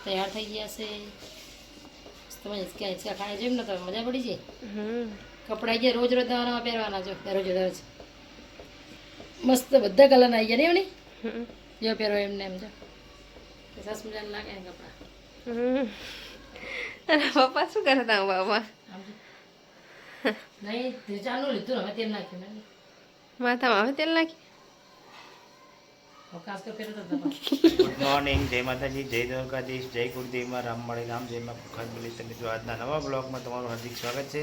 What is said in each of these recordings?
તૈયાર થઈ ગયા છે. તમે હિંચકા ખાય છે એમ ને તો મજા પડી જાય. કપડા ગયા રોજ રોજ નવા પહેરવાના જો રોજ રોજ મસ્ત બધા કલર આવી ગયા ને એમની જો પહેરો એમને એમ જો સરસ મજાના લાગે ને કપડા. પપ્પા શું કરતા બાબા? નહીં ચાલુ લીધું હવે તેલ નાખ્યું ને માથામાં હવે તેલ નાખ્યું. ગુડ મોર્નિંગ, જય માતાજી, જય દ્વારકાધીશ, જય ગુરુદેવમાં રામ મળે રામ જયમાં ખુખાન બોલી. તમે જો આજના નવા બ્લોગમાં તમારું હાર્દિક સ્વાગત છે.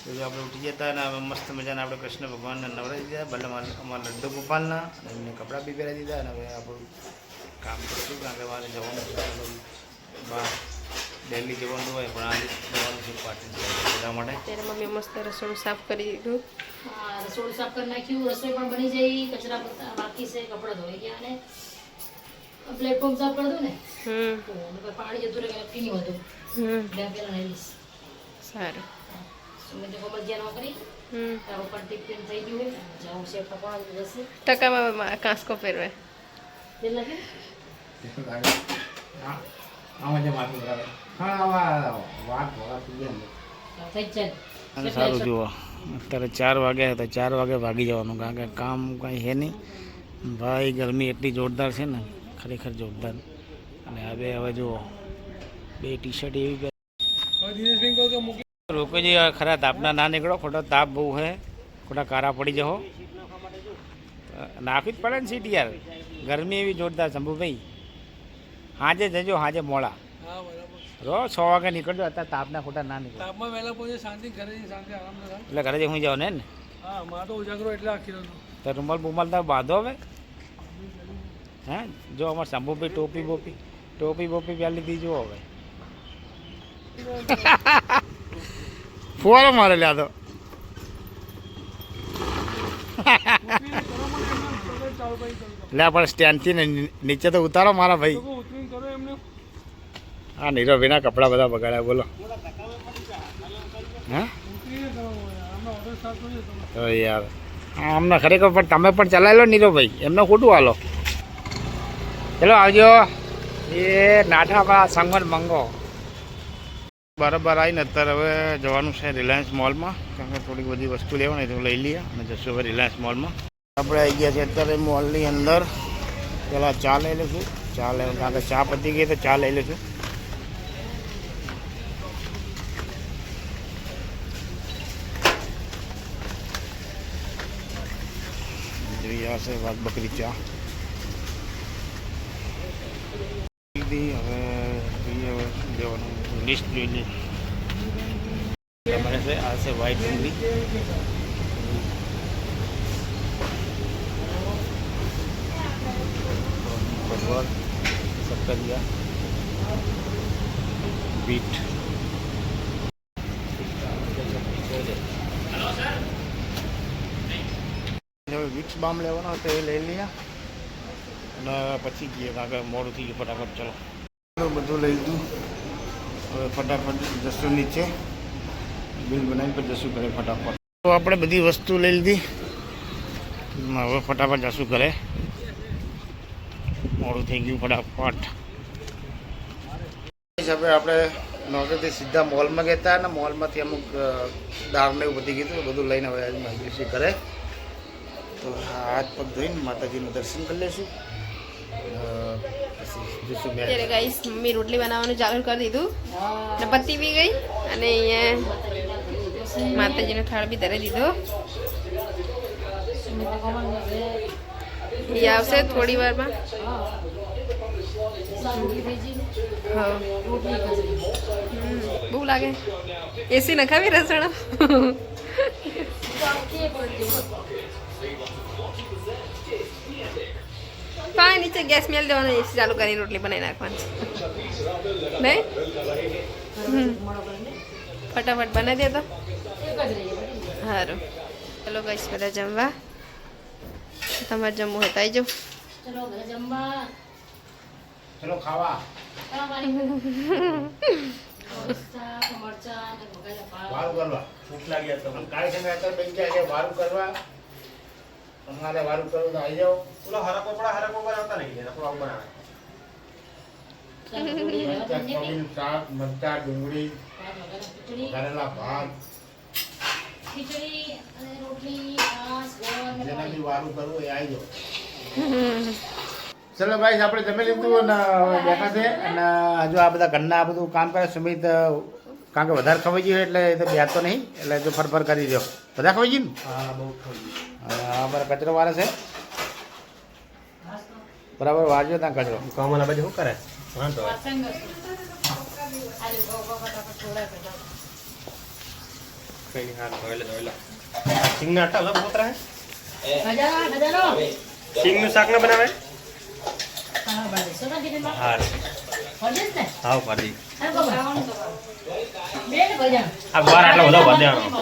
તો આપણે ઉઠી જતા અને મસ્ત મજાના આપણે કૃષ્ણ ભગવાનના નવરાવી દીધા, ભલે અમારા લડ્ડુ ગોપાલના, અને એમને કપડાં બી પહેરાવી દીધા. અને હવે આપણું કામ કરશું કારણ કે મારે જવાનું છે બહાર, દિલ્હી જવાનું હોય પણ આજે જવાનું છે પાર્ટી બધા માટે. ત્યારે મમ્મી મસ્ત રસોડું સાફ કરી દીધું. રસોડું સાફ કરી નાખ્યું, રસોઈ પણ બની જઈ, કચરા બાકી છે, કપડાં ધોઈ ગયા અને પ્લેટફોર્મ સાફ કરી દઉં ને પાણી જતું રહે નક્કી નહીં હતું. બે પેલા નાઈશ સારું. મેં તો કમર જ્યાં ન કરી તારો પણ ટિફિન થઈ ગયું હોય જાઉં છે પકવાન જશે ટકામાં કાંસકો પહેરવે તેલ લાગે થઈ જાય. સારું જુઓ, અત્યારે 4 વાગ્યા હતા, 4 વાગે ભાગી જવાનું કારણ કે કામ કાંઈ છે નહીં ભાઈ. ગરમી એટલી જોરદાર છે ને, ખરેખર જોરદાર. અને હવે જુઓ 2 ટી-શર્ટ એવી રોકો જે ખરા તાપના ના નીકળો, ખોટો તાપ બહુ હે, ખોટા કારા પડી જહો. નાખવી જ પડે ને સીટ યાર, ગરમી એવી જોરદાર. શંભુભાઈ હાજે જજો, હાજે મોડા રો 6 વાગે નીકળજો. અત્યારે તાપના ખોટા ના નીકળો, તાપમાં વહેલા પહોંચે, શાંતિ ઘરે જઈ શાંતિ આરામ કરે. એટલે ઘરે જઈ હું જાવ ને. હા, માં તો ઉજાગરો એટલે આખી રાત તો રૂમાલ બુમાલ તમે બાંધો હવે. હે જો અમારે શંભુભાઈ ટોપી બોપી પહેરી લીધી જુઓ હવે. ફુવારો મારે લ્યા તો લે પણ સ્ટેન્ડથી ને નીચે તો ઉતારો મારા ભાઈ. હા નીરો ભાઈના કપડાં બધા બગાડ્યા બોલો. હા તો યાર અમને ખરેખર પણ તમે પણ ચલાવી લો નીરો ભાઈ, એમને ખોટું હાલો. ચલો આવજો. એ નાઠામાં સંગમત મંગો બરાબર આવીને અત્યારે હવે જવાનું છે રિલાયન્સ મોલમાં, કારણ કે થોડીક બધી વસ્તુ લેવાની તો લઈ લઈએ અને જશું હવે રિલાયન્સ મોલમાં. આપણે આવી ગયા છીએ અત્યારે મોલની અંદર. પહેલાં ચા લઈ લઈશું, ચા લઈ કારણ કે ચા પતી ગઈ તો ચા લઈ લઈશું. જોઈ આવશે વાત બકરી ચા. હવે જોઈએ જવાનું લિસ્ટ જોઈ લઈએ. તમારે છે આ છે વ્હાઈટ ડુંગળી, પરવળ, સક્કરિયા, બીટ. હવે વિક્સ બામ લેવાનો તો એ લઈ લઈએ અને પછી જઈએ કારણ કે મોડું થઈ ગયું. ફટાફટ ચલો બધું લઈ લીધું. હવે ફટાફટ જશું નીચે, બિલ બનાવીને પછી જશું ઘરે ફટાફટ. તો આપણે બધી વસ્તુ લઈ લીધી, હવે ફટાફટ જશું ઘરે, મોડું થઈ ગયું ફટાફટ. હવે આપણે નોકરીથી સીધા મોલમાં ગયા હતા અને મોલમાંથી અમુક દાળને એવું બધી કીધું બધું લઈને હવે આજે ઘરે. તો હાથ પગ ધોઈને માતાજીનું દર્શન કરી લઈશું. ત્યારે ગાઈસ મમ્મી રોટલી બનાવવાનું ચાલુ કરી દીધું ને પતી બી ગઈ. અને અહીંયા માતાજીનો થાળ બી ધરી દીધો. એ આવશે થોડી વારમાં. હા બહુ લાગે. એસી નખાવી રસોડા પાણી નીચે ગેસ મેલ દેવાનો, એસી ચાલુ કરીને રોટલી બનાવી નાખવાની. નહીં ફટાફટ બનાવી દે તો સારું. ચલો ગાઈસ બધા જમવા. તમારે જમવું હોય તો આવી જાઓ. ચલો ઘરે જમવા, ચલો ખાવા. વારું કરવા ભૂખ લાગી તો કાલે છે અત્યારે બેન કે વારું કરવા તમારે વારું કરવું તો આવી જાઓ. ઓલા હરા કોપડા આવતા નહીં, રખડો બનાવે શાક મરચા ડુંગળી ખીચડી કરેલા ભાત ખીચડી અને રોટલી છાશ ગોળ ને જેનાથી વારું કરવું એ આવી જાઓ. ચલો ભાઈ આપણે જમી લીધું અને હવે બેઠા છે અને હજુ આ બધા ઘરના આ બધું કામ કરે સુમિત કારણ કે વધારે ખવાઈ ગયું એટલે એ તો બેસતો નહીં એટલે જો ફરફર કરી દો. બધા ખવાઈ ગયું ને? હા બહુ ખાઈ અને આ મારા કચરો વાળે છે બરાબર વાળજો ત્યાં કચરો. કામવાળા બાજુ શું કરે વાંધો હોય. વાસણ ઘસું. આલુ ગોળ ફટાફટ છોડા પેટા કઈ નહીં હાલ ધોઈ લે સિંગના આટા લો પોતરા ખજાનો સિંગનું શાક ના બનાવે હા ભાઈ સોના કિચનમાં હાર હોજે ને હાવ પાડી આ બાબા બે ને ભજા આ બાર આટલો બધો વધ્યાનો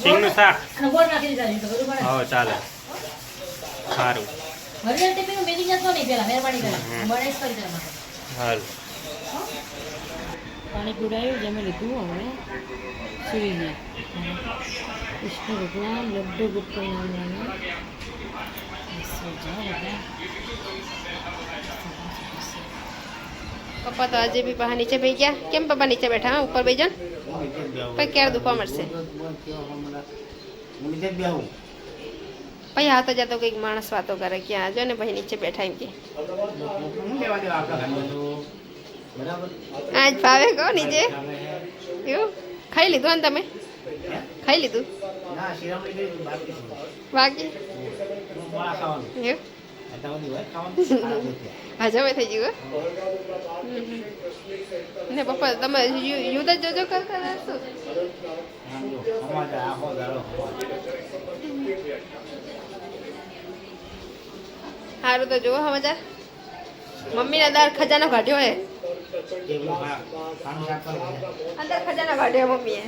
સિંગનું શાક અને ગોળ નાખી દીધા છે તો બધું બને હા ચાલે સારું ભરી ટિફિન મેલી જતો નહીં પેલા મહેરબાની કરે બનેસ કરી દે માટે હાલ પાણી પીવડાવ્યું જમી લીધું હવે સુઈ ગયા કૃષ્ણ ભગવાન લડ્ડુ ગોપાલ નામના પપ્પા તો આજે બી બહાર નીચે બેસી ગયા. કેમ પપ્પા નીચે બેઠા હા ઉપર બેસી જાઓ પછી ક્યારે દુખવા મળશે હું નીચે જ બેહું. પછી હાથ જતો કંઈક માણસ વાતો કરે કે આ જો ને પછી નીચે બેઠા એમ કે હું લેવા દેવા આપણા ઘરમાં તો બરાબર. આજ ભાવે કહો નીચે એવું ખાઈ લીધું ને તમે ખાઈ લીધું ના શિરામણી કરી બાકી છે. બાકી મોડા ખાવાનું એવું અત્યાર સુધી હોય ખાવાનું સારા થઈ ગયા. હજમે થઈ ગયું હો? ને પપ્પા તમે યુદ્ધ જ જોજો કર શું આમ જો, હવા આખો દાડો હવા. સારું તો જુઓ સમાચાર મમ્મીને દાળ ખજાનો કાઢ્યો હે કેવું ખાવાનું શાક કરો. અંદર ખજાનો કાઢ્યો મમ્મીએ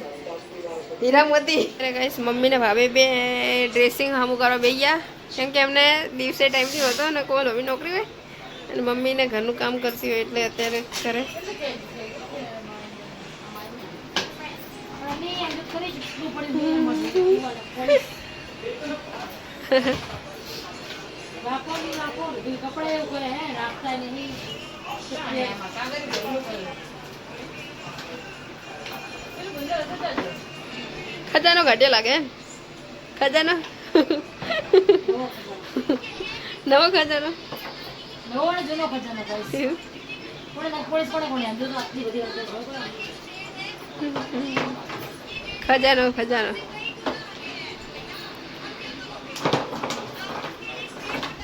હીરા મોતી અરે ગાઈસ મમ્મીને ભાભી બે ડ્રેસિંગ હમું કરવા બે ગયા કેમ કે એમને દિવસે ટાઈમથી હતો ને કોઈ નવી નોકરી હોય અને મમ્મીને ઘરનું કામ કરતી હોય એટલે અત્યારે કરે કપડા એવું કરે હે રાખતા નહીં ખજાનો કાઢ્યો લાગે એમ ખજાનો નવો ખજાનો નવો ને જૂનો ખજાનો ગાઈસ એવું? પોલીસ કોણે આમ જો તો આટલી બધી અડધો ખજાનો ખજાનો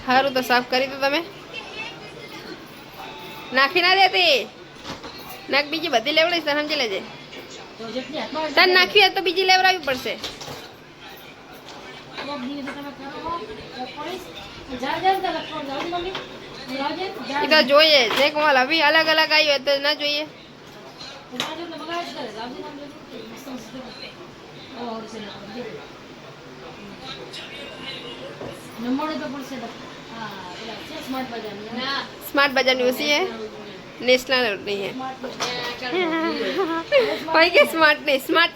સારું તો સાફ કરી દો તમે નાખી ના દેતી નાખ બીજી બધી લેવડાવીશ તને સમજી લેજે તો જેટલી હાથમાં તને નાખવી હોય તો બીજી લેવડાવવી પડશે એક દિવસ તમે કરો પોલીસ જા જા તો લખવા જાવ મમ્મી જાજે એ તો જોઈએ જે કોલ હવે અલગ અલગ આવી હોય તો ના જોઈએ જાજે તો બગાડ કરે જાજે નામ જો મસ્ત મસ્ત ઓ ઓર છે નંબર તો પડશે હા પેલા છે સ્માર્ટ બજાર ના स्मार्ट बाजार न्यूज़ ही है नेशनल नहीं है भाई के स्मार्ट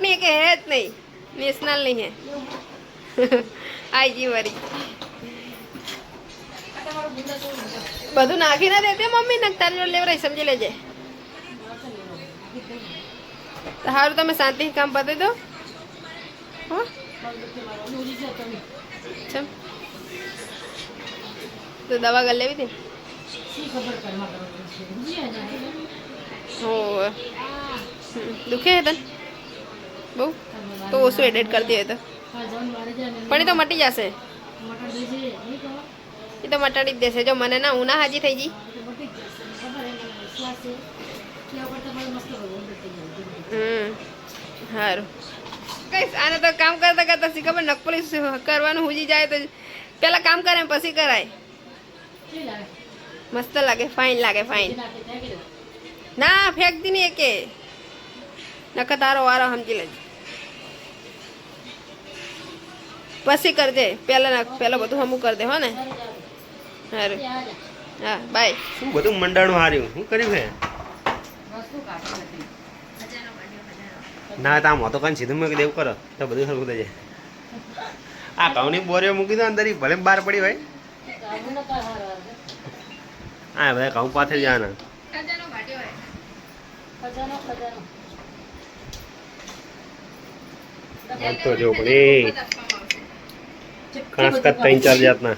नहीं है कि है જ नहीं नेशनल नहीं है आई जी वरी બધું નાખી ના દેતે મમ્મી ને તારે લેવરાઈ સમજી લેજે સારું તમે શાંતિ કામ પતાવી દો હો ચમ તો દવા કરી લેવી હતી સી ખબર કરમાં કરો છે બુજી હો દુખે હે તને બહુ તો ઓછું એડિટ કરતી હોય તો હા જન મારે જાય પણ એ તો મટી જશે મટન દેજે નહીં કહો એ તો મટાડી જ દેશે જો મને ના હું ના હાજી થઈ ગઈ તો મટી જ જશે ખબર હે મને વિશ્વાસ છે કે ઉપર તમારે મસ્ત ભગવાન દેતી જાય સારું કઈ આને તો કામ કરતા કરતા શી ખબર નકપલી કરવાનું હુજી જાય તો પેલા કામ કરે ને પછી કરાય કેવી લાગે મસ્ત લાગે ફાઇન લાગે ફાઇન નાખી નાખી દો ના ફેંકતી નહીં એકે નકર તારો વારો સમજી લેજે પછી કરજે પેલા બધું હમું કરી દે હો ને સારું હા બાય શું બધું મંડાણું હાર્યું શું કર્યું હે ના તામ હતો કાન સીધું મેં દેવું કરો તો બધું સરખું થઈ જાય આ ઘઉંની બોરીઓ મૂકી દો અંદર ઈ ભલે બહાર પડી હોય હા બધા ઘઉં પાથરી જવાના ખજાનો ભાટ્યો હોય ખજાનો તો જો પણ એ કાંસકા 3-4 જાતના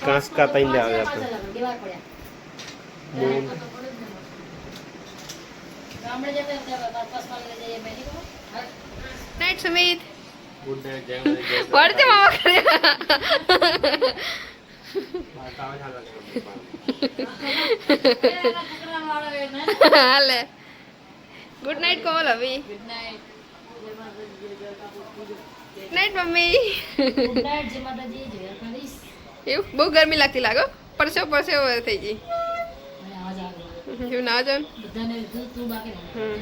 કાંસકા 3 જાતના ગામડે જતા ત્યાં બસમાં લઈ જઈએ મેં નહીં કહું. નાઈટ સુમિત ગુડ નાઈટ જય પડતે મામા કરે છોકરાવાળો એને. હાલે ગુડ નાઈટ કોમલ અભી Good night. જય માતાજી, જય Dwarkadhish. Night mummy Good night, જય માતાજી, જય દ્વારકાધીશ. એવું બહુ ગરમી લાગતી લાગો પરસેવો પરસેવો થઈ ગઈ અને આવાજ આવે. એવું ના જાવ બધાને લીધું, તું બાકી નહીં.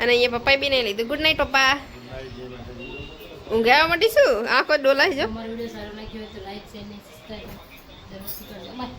અને અહીંયા પપ્પાએ બી નહીં લીધું ગુડ નાઈટ પપ્પા ઊંઘ આવવા માંડી શું આંખો ડોલાઈ જો અમારો વિડીયો સારો લાગ્યો હોય તો લાઈક શેર અને સબસ્ક્રાઈબ જરૂરથી કરજો. બાય.